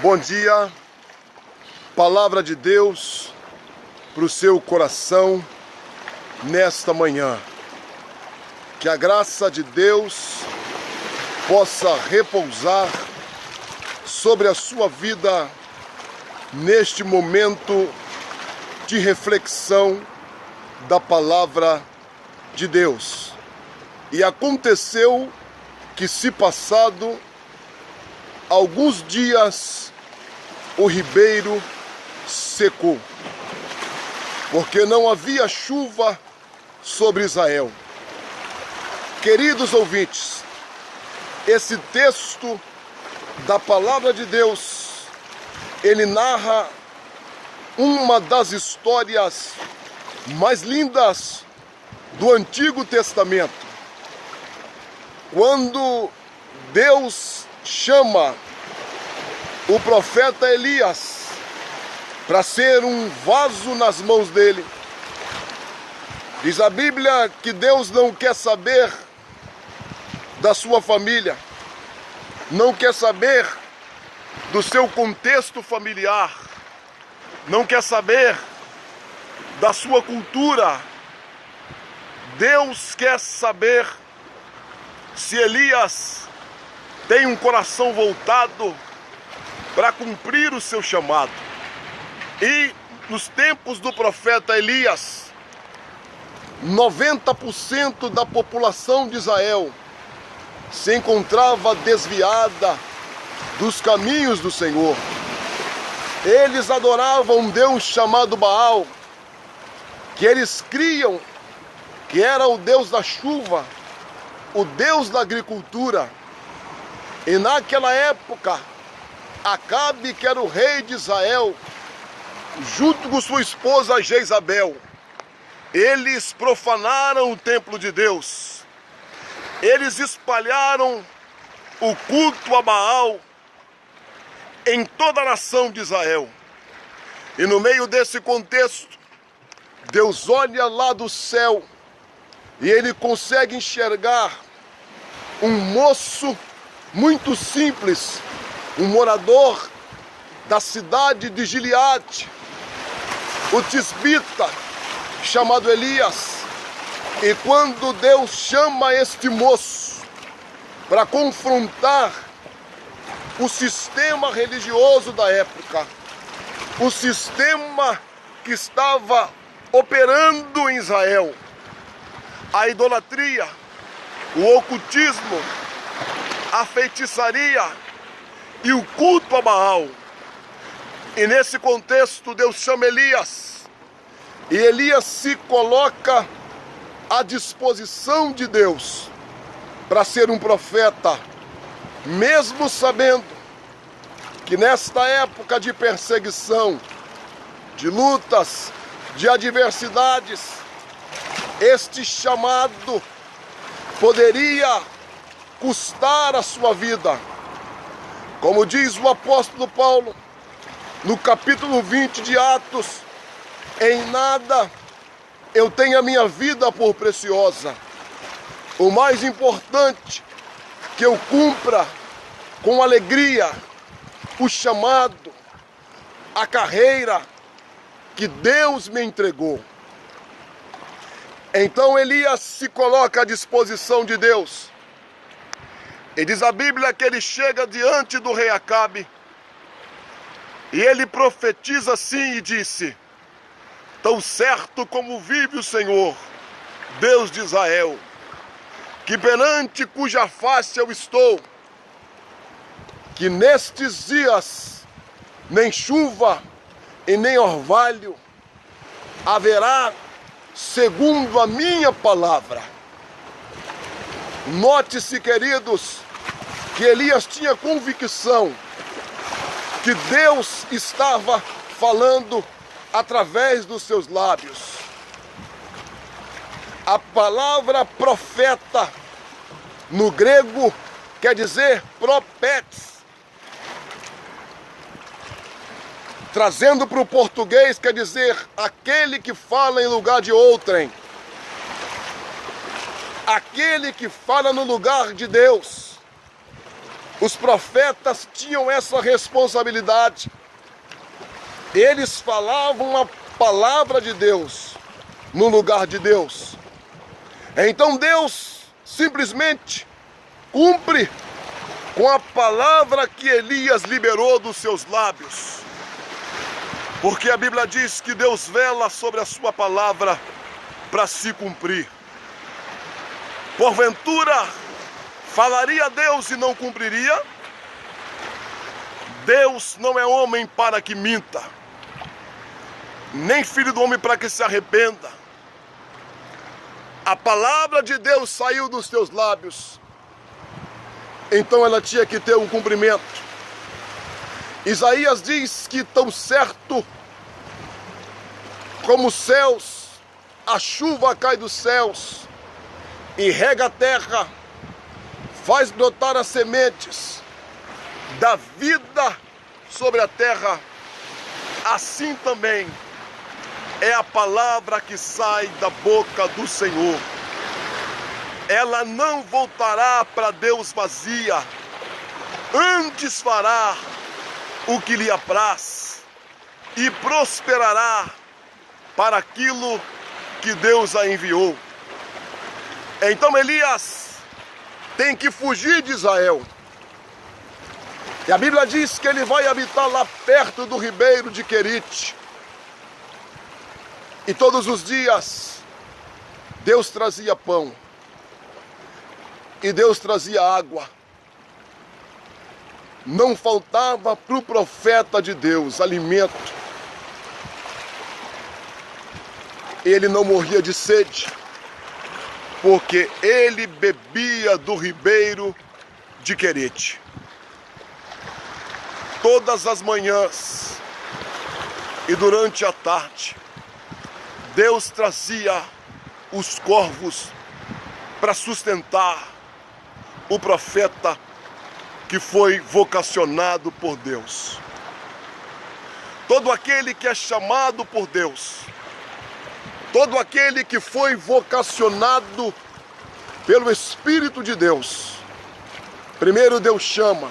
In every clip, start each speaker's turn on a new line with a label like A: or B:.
A: Bom dia, palavra de Deus para o seu coração nesta manhã. Que a graça de Deus possa repousar sobre a sua vida neste momento de reflexão da palavra de Deus. E aconteceu que, se passado alguns dias, o ribeiro secou, porque não havia chuva sobre Israel. Queridos ouvintes, esse texto da palavra de Deus, ele narra uma das histórias mais lindas do Antigo Testamento. Quando Deus chama o profeta Elias para ser um vaso nas mãos dele. Diz a Bíblia que Deus não quer saber da sua família, não quer saber do seu contexto familiar, não quer saber da sua cultura. Deus quer saber se Elias tem um coração voltado para cumprir o seu chamado. E nos tempos do profeta Elias, 90% da população de Israel se encontrava desviada dos caminhos do Senhor. Eles adoravam um Deus chamado Baal, que eles criam que era o Deus da chuva, o Deus da agricultura. E naquela época, Acabe, que era o rei de Israel, junto com sua esposa Jezabel, eles profanaram o templo de Deus. Eles espalharam o culto a Baal em toda a nação de Israel. E no meio desse contexto, Deus olha lá do céu e ele consegue enxergar um moço muito simples, um morador da cidade de Gileade, o tisbita, chamado Elias. E quando Deus chama este moço para confrontar o sistema religioso da época, o sistema que estava operando em Israel, a idolatria, o ocultismo, a feitiçaria e o culto a Baal. E nesse contexto Deus chama Elias, e Elias se coloca à disposição de Deus para ser um profeta, mesmo sabendo que nesta época de perseguição, de lutas, de adversidades, este chamado poderia custar a sua vida. Como diz o apóstolo Paulo, no capítulo 20 de Atos: em nada eu tenho a minha vida por preciosa. O mais importante, que eu cumpra com alegria o chamado, a carreira que Deus me entregou. Então Elias se coloca à disposição de Deus. E diz a Bíblia que ele chega diante do rei Acabe e ele profetiza assim e disse: tão certo como vive o Senhor, Deus de Israel, que perante cuja face eu estou, que nestes dias nem chuva e nem orvalho haverá, segundo a minha palavra. Note-se, queridos, que Elias tinha convicção que Deus estava falando através dos seus lábios. A palavra profeta no grego quer dizer profetes. Trazendo para o português quer dizer aquele que fala em lugar de outrem. aquele que fala no lugar de Deus. Os profetas tinham essa responsabilidade. Eles falavam a palavra de Deus no lugar de Deus. Então Deus simplesmente cumpre com a palavra que Elias liberou dos seus lábios. Porque a Bíblia diz que Deus vela sobre a sua palavra para se cumprir. Porventura, falaria Deus e não cumpriria? Deus não é homem para que minta, nem filho do homem para que se arrependa. A palavra de Deus saiu dos teus lábios, então ela tinha que ter um cumprimento. Isaías diz que tão certo como os céus, a chuva cai dos céus e rega a terra, faz brotar as sementes, dá vida sobre a terra, assim também é a palavra que sai da boca do Senhor. Ela não voltará para Deus vazia, antes fará o que lhe apraz e prosperará para aquilo que Deus a enviou. Então Elias tem que fugir de Israel. E a Bíblia diz que ele vai habitar lá perto do ribeiro de Querite. E todos os dias Deus trazia pão e Deus trazia água. Não faltava para o profeta de Deus alimento. Ele não morria de sede, porque ele bebia do ribeiro de Querite. Todas as manhãs e durante a tarde, Deus trazia os corvos para sustentar o profeta que foi vocacionado por Deus. Todo aquele que é chamado por Deus, todo aquele que foi vocacionado pelo Espírito de Deus, primeiro Deus chama,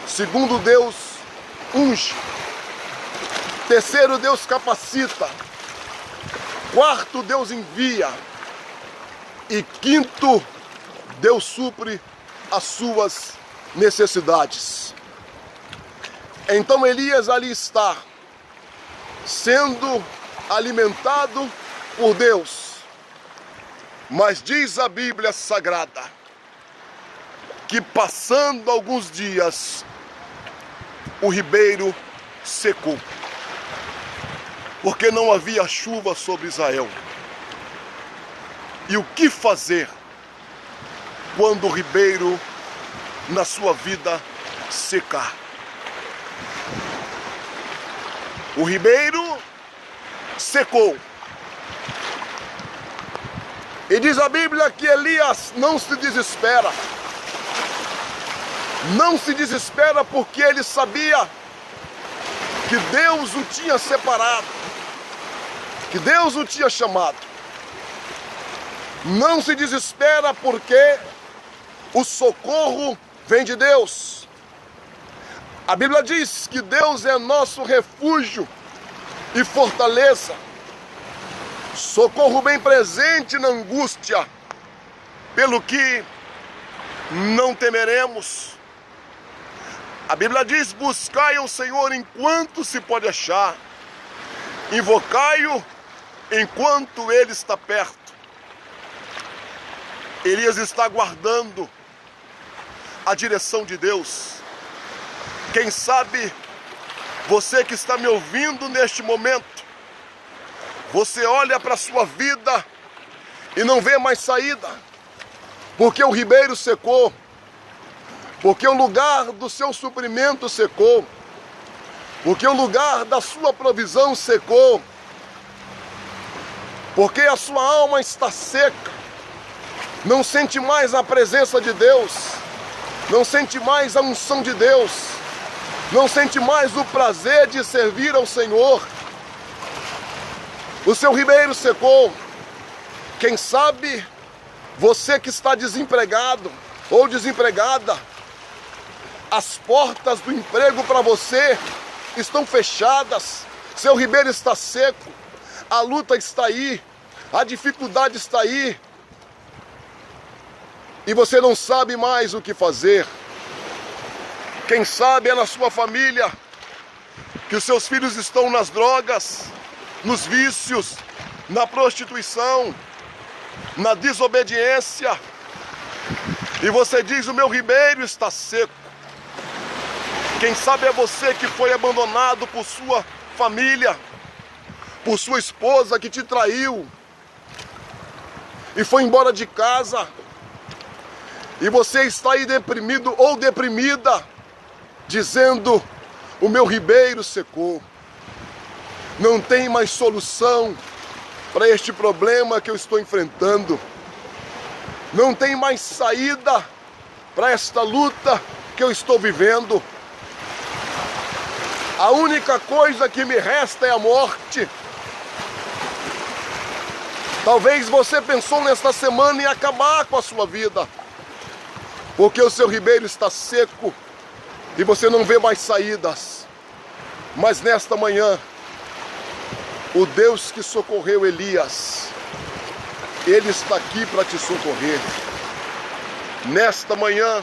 A: segundo Deus unge, terceiro Deus capacita, quarto Deus envia e quinto Deus supre as suas necessidades. Então Elias ali está, sendo alimentado por Deus. Mas diz a Bíblia Sagrada que passando alguns dias o ribeiro secou, porque não havia chuva sobre Israel. E o que fazer quando o ribeiro na sua vida secar? O ribeiro secou. E diz a Bíblia que Elias não se desespera. Não se desespera porque ele sabia que Deus o tinha separado, que Deus o tinha chamado. Não se desespera porque o socorro vem de Deus. A Bíblia diz que Deus é nosso refúgio e fortaleza, socorro bem presente na angústia, pelo que não temeremos. A Bíblia diz: buscai o Senhor enquanto se pode achar, invocai-o enquanto ele está perto. Elias está aguardando a direção de Deus. Quem sabe você que está me ouvindo neste momento, você olha para a sua vida e não vê mais saída, porque o ribeiro secou, porque o lugar do seu suprimento secou, porque o lugar da sua provisão secou, porque a sua alma está seca, não sente mais a presença de Deus, não sente mais a unção de Deus, não sente mais o prazer de servir ao Senhor. O seu ribeiro secou. Quem sabe você que está desempregado ou desempregada, As portas do emprego para você estão fechadas. Seu ribeiro está seco. A luta está aí. A dificuldade está aí. E você não sabe mais o que fazer. Quem sabe é na sua família que os seus filhos estão nas drogas, nos vícios, na prostituição, na desobediência. E você diz: o meu ribeiro está seco. Quem sabe é você que foi abandonado por sua família, por sua esposa que te traiu e foi embora de casa. E você está aí deprimido ou deprimida, dizendo: o meu ribeiro secou. Não tem mais solução para este problema que eu estou enfrentando. Não tem mais saída para esta luta que eu estou vivendo. A única coisa que me resta é a morte. Talvez você pensou nesta semana em acabar com a sua vida, porque o seu ribeiro está seco e você não vê mais saídas. Mas nesta manhã, o Deus que socorreu Elias, Ele está aqui para te socorrer. Nesta manhã,